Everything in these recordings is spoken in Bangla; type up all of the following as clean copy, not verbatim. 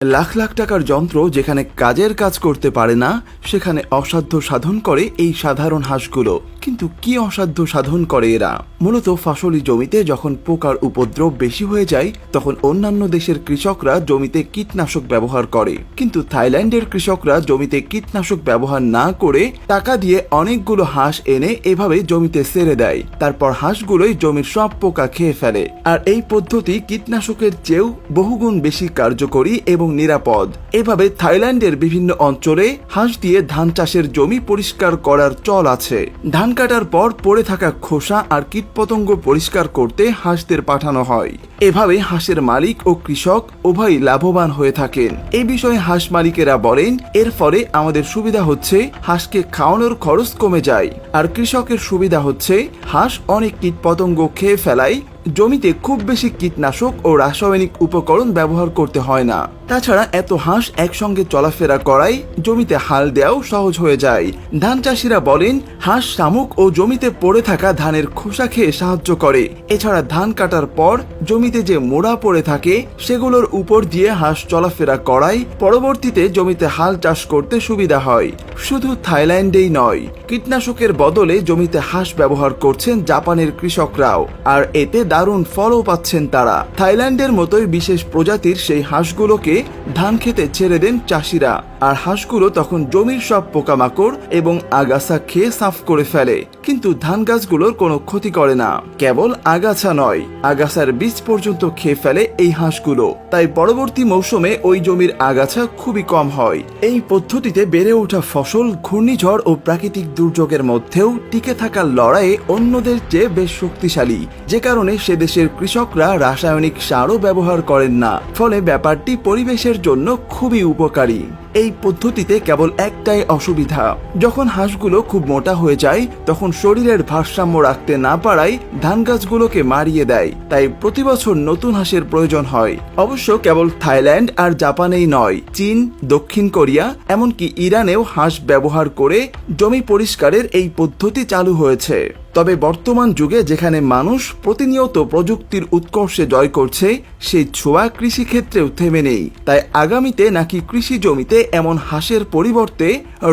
লাখ লাখ টাকার যন্ত্র যেখানে কাজের কাজ করতে পারে না, সেখানে অসাধ্য সাধন করে এই সাধারণ হাঁসগুলো। কিন্তু কি অসাধ্য সাধন করে এরা? মূলত ফসলি জমিতে যখন পোকার উপদ্রব বেশি হয়ে যায়, তখন অন্যান্য দেশের কৃষকরা জমিতে কীটনাশক ব্যবহার করে। কিন্তু থাইল্যান্ডের কৃষকরা জমিতে কীটনাশক ব্যবহার না করে টাকা দিয়ে অনেকগুলো হাঁস এনে এভাবে জমিতে ছেড়ে দেয়। তারপর হাঁসগুলোই জমির সব পোকা খেয়ে ফেলে। আর এই পদ্ধতি কীটনাশকের চেয়েও বহুগুণ বেশি কার্যকরী এবং নিরাপদ। এভাবে থাইল্যান্ডের বিভিন্ন অঞ্চলে হাঁস দিয়ে ধান চাষের জমি পরিষ্কার করার চল আছে। ধান কাটার পর পড়ে থাকা খোসা আর কীটপতঙ্গ পরিষ্কার করতে হাঁসদের পাঠানো হয়। এভাবে হাঁসের মালিক ও কৃষক উভয়ই লাভবান হয়ে থাকেন। এই বিষয়ে হাঁস মালিকেরা বলেন, এর ফলে আমাদের সুবিধা হচ্ছে হাঁসকে খাওয়ানোর খরচ কমে যায়, আর কৃষকের সুবিধা হচ্ছে হাঁস অনেক কীটপতঙ্গ খেয়ে ফেলায় জমিতে খুব বেশি কীটনাশক ও রাসায়নিক উপকরণ ব্যবহার করতে হয় না। তাছাড়া এত হাঁস একসঙ্গে চলাফেরা করায় জমিতে হাল দেওয়াও সহজ হয়ে যায়। ধান চাষিরা বলেন, হাঁস শামুক ও জমিতে পড়ে থাকা ধানের খোসা খেয়ে সাহায্য করে। এছাড়া ধান কাটার পর জমিতে যে মোড়া পড়ে থাকে, সেগুলোর উপর দিয়ে হাঁস চলাফেরা করায় পরবর্তীতে জমিতে হাল চাষ করতে সুবিধা হয়। শুধু থাইল্যান্ডেই নয়, কীটনাশকের বদলে জমিতে হাঁস ব্যবহার করছেন জাপানের কৃষকরাও, আর এতে দারুণ ফলও পাচ্ছেন তারা। থাইল্যান্ডের মতোই বিশেষ প্রজাতির সেই হাঁসগুলোকে ধান খেতে ছেড়ে দেন চাষিরা, আর হাঁসগুলো তখন জমির সব পোকামাকড় এবং আগাছা খেয়ে সাফ করে ফেলে। কিন্তু ধান গাছগুলোর কোনো ক্ষতি করে না। কেবল আগাছা নয়, আগাছার বীজ পর্যন্ত খেয়ে ফেলে এই হাঁসগুলো। তাই পরবর্তী মৌসুমে ওই জমির আগাছা খুবই কম হয়। এই পদ্ধতিতে বেড়ে ওঠা ফসল ঘূর্ণিঝড় ও প্রাকৃতিক দুর্যোগের মধ্যেও টিকে থাকার লড়াইয়ে অন্যদের চেয়ে বেশ শক্তিশালী, যে কারণে সে দেশের কৃষকরা রাসায়নিক সারও ব্যবহার করেন না। ফলে ব্যাপারটি পরিবেশের জন্য খুবই উপকারী। এই পদ্ধতিতে কেবল একটাই অসুবিধা, যখন হাঁসগুলো খুব মোটা হয়ে যায় তখন শরীরের ভারসাম্য রাখতে না পারায় ধান গাছগুলোকে মারিয়ে দেয়। তাই প্রতি বছর নতুন হাঁসের প্রয়োজন হয়। অবশ্য কেবল থাইল্যান্ড আর জাপানেই নয়, চীন, দক্ষিণ কোরিয়া, এমনকি ইরানেও হাঁস ব্যবহার করে জমি পরিষ্কারের এই পদ্ধতি চালু হয়েছে। তবে বর্তমান যুগে যেখানে মানুষ প্রতিনিয়ত প্রযুক্তির উৎকর্ষে জয় করছে, সেই ছোঁয়া কৃষিক্ষেত্রেও থেমে নেই। তাই আগামীতে নাকি কৃষি জমিতে এমন হাঁসের পরিবর্তে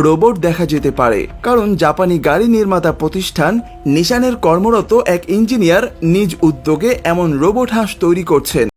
রোবট দেখা যেতে পারে। কারণ জাপানি গাড়ি নির্মাতা প্রতিষ্ঠান নিসানের কর্মরত এক ইঞ্জিনিয়ার নিজ উদ্যোগে এমন রোবট হাঁস তৈরি করছেন।